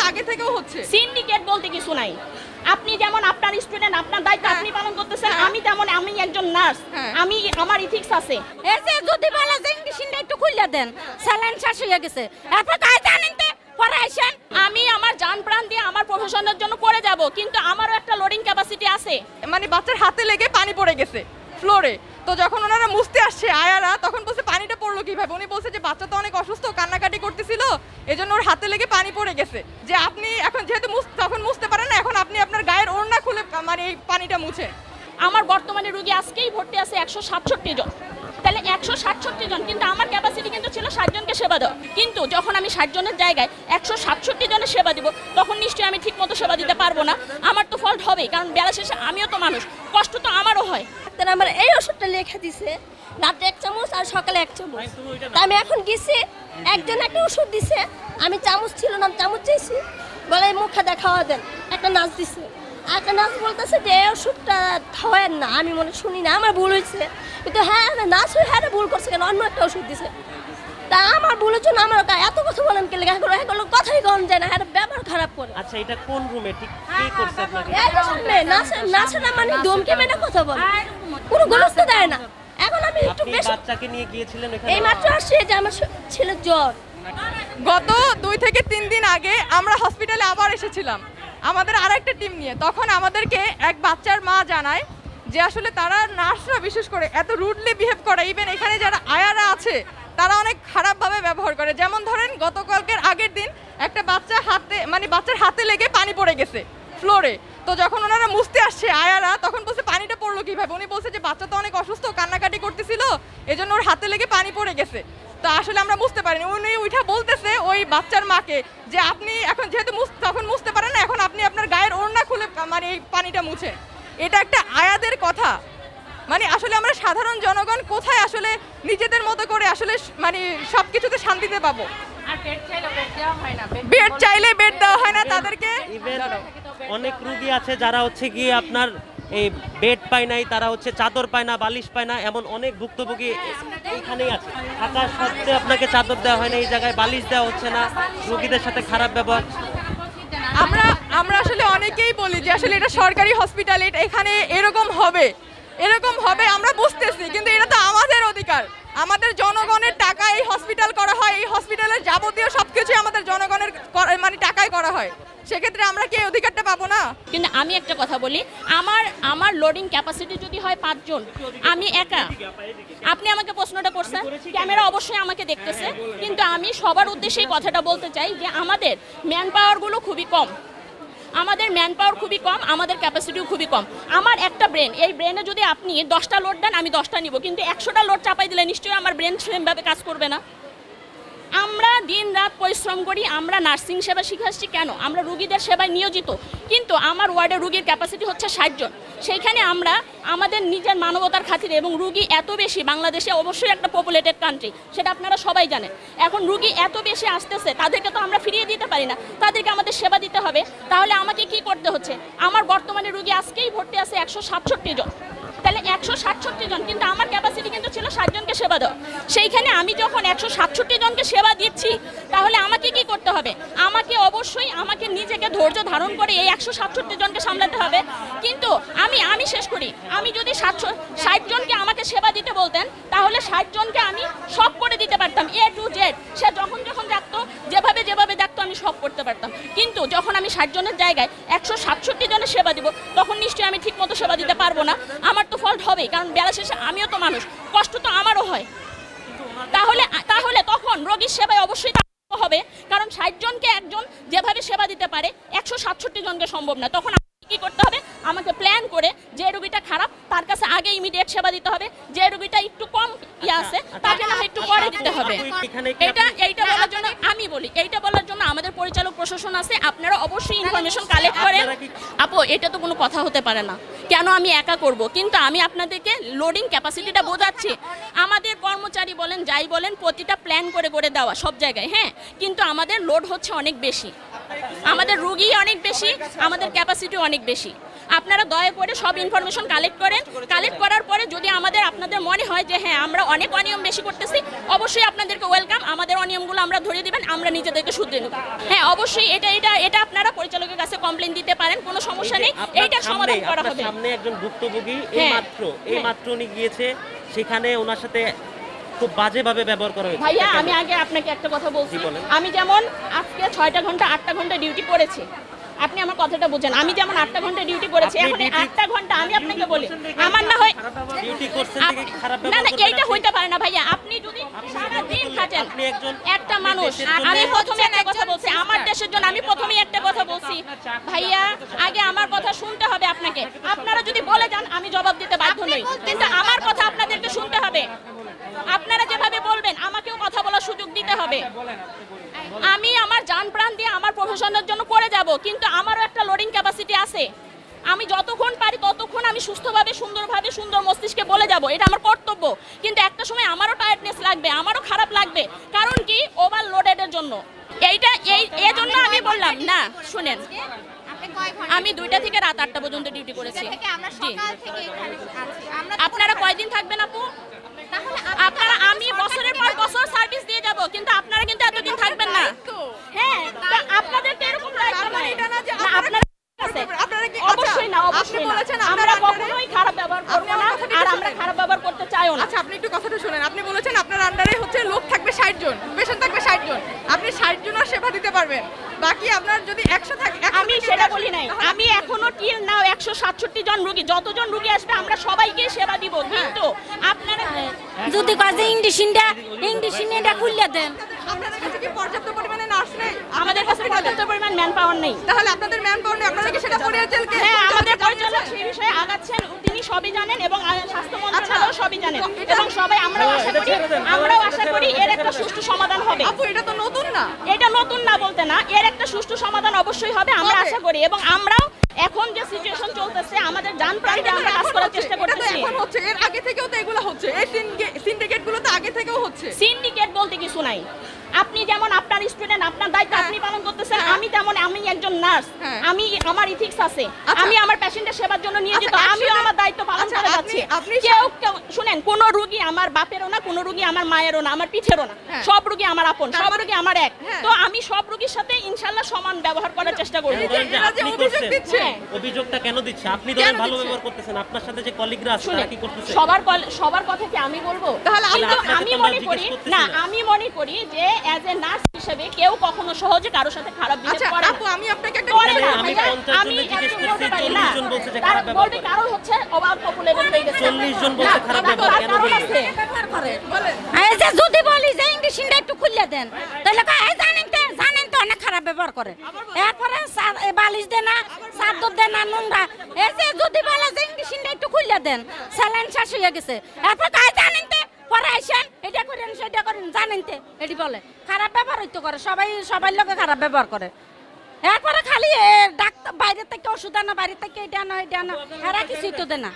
আগে থেকেও হচ্ছে। সিন্ডিকেট বলতে কিছু নাই। আপনি যেমন আপনার স্টুডেন্ট, আপনার দায়িত্ব আপনি পালন করতেছেন, আমি তেমন আমি একজন নার্স, আমি আমার ইথিক্স আছে। এই যে যদি বলে যে ইংলিশটা একটু খুলে দেন, স্যালাইন শেষ হয়ে গেছে, এরপর কাজ জানেন তো পরে আইসেন। আমি আমার জান প্রাণ দিয়ে আমার প্রফেশনের জন্য করে যাব, কিন্তু আমারও একটা লোডিং ক্যাপাসিটি আছে। মানে বাচ্চার হাতে লেগে পানি পড়ে গেছে ফ্লোরে, তো যখন ওনারা মুছতে আসছে আয়ারা, তখন বলছে পানিটা পড়লো কিভাবে। উনি বলছে যে বাচ্চা তো অনেক অসুস্থ, কান্নাকাটি করতেছিল, এজন্য ওর হাতে লেগে পানি পড়ে গেছে। যে আপনি এখন যেহেতু তখন মুছতে পারেন না, এখন আপনি আপনার গায়ের ওড়না খুলে মানে এই পানিটা মুছে। আমার বর্তমানে রোগী আজকেই ভর্তি আছে 167 জন, তাহলে 167 জন, কিন্তু আমার ক্যাপাসিটি কিন্তু ছিল 60 জনকে সেবা দেওয়া। কিন্তু যখন আমি 60 জনের জায়গায় 167 জনের সেবা দিব, তখন নিশ্চয়ই আমি ঠিক মতো সেবা দিতে পারবো না। আমার তো ফল্ট হবেই, কারণ বেলা শেষে আমিও তো মানুষ, কষ্ট তো আমারও হয়। ডাক্তার আমার এই ওষুধটা লিখে দিছে, রাতে 1 চামচ আর সকালে 1 চামচ। তা আমি এখন গেছি, একজন একটা ওষুধ দিছে, আমি চামচ ছিল না, চামচ চাইছি, বলে মুখে দেখাওয়া দেন, একটা নাচ দিছে। একটা নাচ বলতেছে যে এই ওষুধটা খাওয়ায়েন না। আমি মনে শুনি না, আমার ভুল হয়েছে, কিন্তু হ্যাঁ নাচ হয়ে হ্যাঁ ভুল করছে কেন, অন্য একটা ওষুধ দিছে। তা আমার ভুলের জন্য আমার এত কথা বলেন কে লেখা করে, এগুলো কথাই কম যায় না, হ্যাঁ ব্যবহার খারাপ করে। আচ্ছা, এটা কোন রুমে ঠিক কে করছে আপনাকে? এই যে শুনলে নাচে মানে ধমকে মেনে কথা বলে, কোনো গুরুত্ব দেয় না। এখন আমি একটু আপনি বেশি বাচ্চাকে নিয়ে গিয়েছিলেন এখানে? এই মাত্র আসছে যে আমার ছেলের জ্বর। গত 2 থেকে 3 দিন আগে আমরা হসপিটালে আবার এসেছিলাম আমাদের আরেকটা টিম নিয়ে। তখন আমাদেরকে এক বাচ্চার মা জানায় যে আসলে তারা নার্সরা বিশেষ করে এত রুডলি বিহেভ করে, ইভেন এখানে যারা আয়ারা আছে তারা অনেক খারাপভাবে ব্যবহার করে। যেমন ধরেন গতকালকের আগের দিন একটা বাচ্চার হাতে লেগে পানি পড়ে গেছে ফ্লোরে, তো যখন ওনারা মুছতে আসছে আয়ারা, তখন বলছে পানিটা পড়লো কিভাবে। উনি বলছে যে বাচ্চা তো অনেক অসুস্থ, কান্নাকাটি করতেছিল, এজন্য ওর হাতে লেগে পানি পড়ে গেছে। তো আসলে আমরা বুঝতে পারিনি। উনি উঠা বলতেছে ওই বাচ্চার মাকে যে আপনি এখন যেহেতু তখন মুছতে পারেন না, এখন আপনি আপনার গায়ের ওড়না খুলে মানে এই পানিটা মুছে। এটা একটা আয়াদের কথা। মানে আসলে আমরা সাধারণ জনগণ কোথায় আসলে নিজেদের মতো করে আসলে মানে সবকিছুতে শান্তিতে পাবো। বেড চাইলে বেড দেওয়া হয় না তাদেরকে। ইভেন অনেক রোগী আছে যারা হচ্ছে গিয়ে আপনার এই বেড পায় নাই, তারা হচ্ছে চাদর পায় না, বালিশ পায় না, এমন অনেক ভুক্তভোগী এখানেই আছে। থাকা সত্ত্বেও আপনাকে চাদর দেওয়া হয় না, এই জায়গায় বালিশ দেওয়া হচ্ছে না, রোগীদের সাথে খারাপ ব্যবহার। আমরা আসলে অনেকেই বলি যে আসলে এটা সরকারি হসপিটাল, এখানে এরকম হবে আমরা বুঝতেছি, কিন্তু এটা তো আমাদের অধিকার, আমাদের জনগণের টাকা এই হসপিটাল করা হয়, এই হসপিটালের যাবতীয় সবকিছু আমাদের জনগণের মানে টাকায় করা হয়, সেক্ষেত্রে আমরা কি এই অধিকারটা পাবো না? কিন্তু আমি একটা কথা বলি, আমার লোডিং ক্যাপাসিটি যদি হয় 5 জন, আমি একা। আপনি আমাকে প্রশ্নটা করছেন, ক্যামেরা অবশ্যই আমাকে দেখতেছে, কিন্তু আমি সবার উদ্দেশ্যেই কথাটা বলতে চাই যে আমাদের ম্যান পাওয়ারগুলো খুবই কম, আমাদের ক্যাপাসিটিও খুবই কম। আমার একটা ব্রেন, এই ব্রেনে যদি আপনি 10টা লোড দেন আমি 10টা নিব, কিন্তু 100টা লোড চাপাই দিলে নিশ্চয়ই আমার ব্রেন সেমভাবে কাজ করবে না। আমরা দিন রাত পরিশ্রম করি, আমরা নার্সিং সেবা শিখাচ্ছি কেন, আমরা রুগীদের সেবায় নিয়োজিত, কিন্তু আমার ওয়ার্ডে রুগীর ক্যাপাসিটি হচ্ছে 60 জন। সেইখানে আমরা আমাদের নিজের মানবতার খাতিরে, এবং রুগী এত বেশি, বাংলাদেশে অবশ্যই একটা পপুলেটেড কান্ট্রি, সেটা আপনারা সবাই জানেন। এখন রুগী এত বেশি আসতেছে, তাদেরকে তো আমরা ফিরিয়ে দিতে পারি না, তাদেরকে আমাদের সেবা দিতে হবে। তাহলে আমাকে কি করতে হচ্ছে? আমার বর্তমানে রুগী আজকেই ভর্তি আছে 167 জন, তাহলে 167 জন, কিন্তু আমার ক্যাপাসিটি কিন্তু ছিল 60 জনকে সেবা দেওয়া। সেইখানে আমি যখন 167 জনকে সেবা দিচ্ছি, তাহলে আমাকে কি করতে হবে? আমাকে অবশ্যই নিজেকে ধৈর্য ধারণ করে এই 167 জনকে সামলাতে হবে। কিন্তু আমি শেষ করি, আমি যদি 60 জনকে আমাকে সেবা দিতে বলতেন, তাহলে 60 জনকে আমি সব করে দিতে পারতাম, A to Z। সে যখন ডাকতো, যেভাবে ডাকতো, আমি সব করতে পারতাম। কিন্তু যখন আমি 60 জনের জায়গায় 167 জনের সেবা দিব, তখন নিশ্চয়ই আমি ঠিক মতো সেবা দিতে পারবো না। আমার তো ফল্ট হবেই, কারণ বেলা শেষে আমিও তো মানুষ, কষ্ট তো আমারও হয়। তাহলে তখন রোগীর সেবায় অবশ্যই হবে, কারণ 60 জনকে একজন যেভাবে সেবা দিতে পারে 167 জনকে সম্ভব না। তখন কি করতে হবে? আমাকে প্ল্যান করে যে রোগীটা খারাপ তার কাছে আগে ইমিডিয়েট সেবা দিতে হবে, যে রোগীটা একটু কম আছে তাকে না একটু পরে দিতে হবে। এইটা বলার জন্য আমি বলি, এইটা বলার জন্য আমাদের পরিচালক প্রশাসন আছে, আপনারা অবশ্যই ইনফরমেশন কালেক্ট করেন। আপু, এটা তো কোনো কথা হতে পারে না, কেন আমি একা করব? কিন্তু আমি আপনাদেরকে লোডিং ক্যাপাসিটিটা বোঝাচ্ছি। আমাদের কর্মচারী বলেন, যাই বলেন, প্রতিটা প্ল্যান করে দেওয়া সব জায়গায়, হ্যাঁ, কিন্তু আমাদের লোড হচ্ছে অনেক বেশি, আমাদের রুগী অনেক বেশি, আমাদের ক্যাপাসিটি অনেক বেশি। আপনারা দয়া করে সব ইনফরমেশন কালেক্ট করেন। কালেক্ট করার পরে যদি আপনাদের মনে হয় যে হ্যাঁ আমরা অনেক অনিয়ম বেশি করতেছি, অবশ্যই আপনাদেরকে ওয়েলকাম। আমাদের অনিয়মগুলো আমরা ধরে দিবেন, আমরা নিজেদেরকে শুধরে নেব। হ্যাঁ, অবশ্যই এটা আপনারা পরিচালকের কাছে কমপ্লেইন দিতে পারেন, কোনো সমস্যা নেই, এইটার সমাধান করা হবে। সামনে একজন ভুক্তভোগী এই মাত্র উনি গিয়েছে, সেখানে ওনার সাথে খুব বাজেভাবে ব্যবহার করা হয়েছে। ভাইয়া, আমি আগে আপনাকে একটা কথা বলছি, আমি যেমন আজকে 6টা ঘন্টা 8টা ঘন্টা ডিউটি করেছি, আপনি আমার কথাটা বুঝেন। আমি যেমন 8টা ঘন্টা ডিউটি করেছি, এখন 8টা ঘন্টা আমি আপনাকে বলি আমার না হয় ডিউটি করছেন থেকে খারাপ না ব্যবহার না, করবেন এইটা হইতে পারে না ভাইয়া। আপনি যদি সারা দিন থাকেন, আপনি একজন একটা মানুষ, আমি প্রথমে একটা কথা বলছি, আমার দেশের জন্য আমি প্রথমেই একটা কথা বলছি ভাইয়া, আগে আমার কথা শুনতে হবে আপনাকে। আপনারা যদি বলে যান আমি জবাব দিতে বাধ্য নই, কিন্তু আমার কথা আপনাদেরকে শুনতে হবে। আপনারা যেভাবে বলবেন আমাকেও কথা বলার সুযোগ দিতে হবে। আমি আমার জান প্রাণ দিয়ে আমার প্রফেশনের জন্য করে যাব, কিন্তু আমারও একটা লোডিং ক্যাপাসিটি আছে। আমি যতক্ষণ পারি ততক্ষণ আমি সুস্থভাবে সুন্দরভাবে সুন্দর মস্তিষ্কে বলে যাব, এটা আমার কর্তব্য। কিন্তু একটা সময় আমারও টায়ার্ডনেস লাগবে, আমারও খারাপ লাগবে, কারণ কি ওভারলোডেডের জন্য। এই জন্য আমি বললাম না, শুনেন, আমি 2টা থেকে রাত 8টা পর্যন্ত ডিউটি করেছি। জি, আপনারা কয়দিন থাকবেন আপু? আপনারা, আমি বছরের পর বছর সার্ভিস দিয়ে যাব, কিন্তু আপনারা কিন্তু এতদিন থাকবেন না। হ্যাঁ, আপনাদেরকে এরকম দায়িত্ব নয়। না, আপনারা অবশ্যই না, অবশ্যই না। আমরা কখনোই খারাপ ব্যবহার করব না, আর আমরা খারাপ ব্যবহার করতে চাইও না। আচ্ছা, আপনি একটু কথাটা শুনেন। আপনি বলেছেন আপনার আন্ডারে হচ্ছে লোক থাকবে 60 জন, পেশেন্ট থাকবে 60 জন, আপনি 60 জনের সেবা দিতে পারবেন। বাকি আপনার যদি 100 থাকে, আমি সেটা বলি নাই। আমি এখনো টিল নাও 167 জন রোগী, যতজন রোগী আসবে আমরা সবাইকে সেবা দিব, কিন্তু আপনারা যদি কাজে ইংলিশটা খুললে দেন। আপনাদের কাছে কি পর্যাপ্ত পরিমাণে নার্স নেই? আমাদের কাছে পর্যাপ্ত পরিমাণ ম্যান পাওয়ার নেই। তাহলে আপনাদের ম্যান পাওয়ার নেই, আপনারা কি সেটা পরিচালকে? হ্যাঁ, আমাদের পরিচালক সেই বিষয়ে আগাচ্ছেন, তিনি সবই জানেন, এবং স্বাস্থ্য মন্ত্রণালয় সবই জানেন, এবং সবাই আমরাও আশা করি এর একটা সুষ্ঠু সমাধান হবে। আপু, এটা তো নতুন না। এটা নতুন না বলতে না, এর একটা সুষ্ঠু সমাধান অবশ্যই হবে, আমরা আশা করি। এবং আমরাও এখন যে সিচুয়েশন চলতেছে, আমাদের জান প্রাণ দিয়ে আমরা কাজ করার চেষ্টা করতেছি। এখন হচ্ছে, এর আগে থেকেও তো এগুলো হচ্ছে, এই সিন্ডিকেট গুলো তো আগে থেকেও হচ্ছে। সিন্ডিকেট বলতে কিছু নাই। আপনি যেমন আপনার স্টুডেন্ট, আপনার দায়িত্ব আপনি পালন করতেছেন, আমি তেমন, আমি একজন নার্স, আমি আমার ইথিক্স আছে, আমি আমার পেশেন্টের সেবার জন্য নিয়োজিত, আমিও আমার দায়িত্ব পালন করে যাচ্ছি। কেউ শুনেন, কোন রোগী আমার বাপেরও না, কোন রোগী আমার মায়েরও না, আমার পিঠেরও না, সব রোগী আমার আপন, সব রোগী আমার এক। তো আমি সব রোগীর সাথে ইনশাআল্লাহ সমান ব্যবহার করার চেষ্টা করব। অভিযোগটা কেন দিচ্ছে? আপনি তো ভালো ব্যবহার করতেছেন, আপনার সাথে যে কলিগরা আছে তারা কি করতেছে? সবার কথা কি আমি বলবো? আমি মনে করি না, আমি মনে করি যে অ্যাজ এ নার্স হিসেবে কেউ কখনো সহজে কারোর সাথে খারাপ বিহেভ করে না। আপু, আমি আপনাকে একটা আমি 50 জনে জিজ্ঞেস করছি, 40 জন বলছে যে খারাপ ব্যবহার করে। কারণ হচ্ছে ওভার পপুলেটেড হয়ে গেছে। 40 জন বলছে খারাপ ব্যবহার কেন হয়েছে? এই যে যদি বলি যে ইংলিশটা একটু খুললে দেন, তাহলে জানেন তো অনেক খারাপ ব্যবহার করে। এরপরে বালিশ দেন না, চাদর দেন না, নোংরা। এই যে যদি বলে যে ইংলিশটা একটু খুললে দেন, স্যালাইন শেষ হয়ে গেছে, এরপর জানেন তো পরে আইসেন, এটা করেন সেটা করেন, জানেন তো এটি বলে খারাপ ব্যবহার হইতে করে, সবাই লোকে খারাপ ব্যবহার করে। এরপরে খালি ডাক্তার বাইরে থেকে ওষুধ আনা, বাইরে থেকে এটা আনা, এটা আনা, এরা কিছুই তো দেয় না।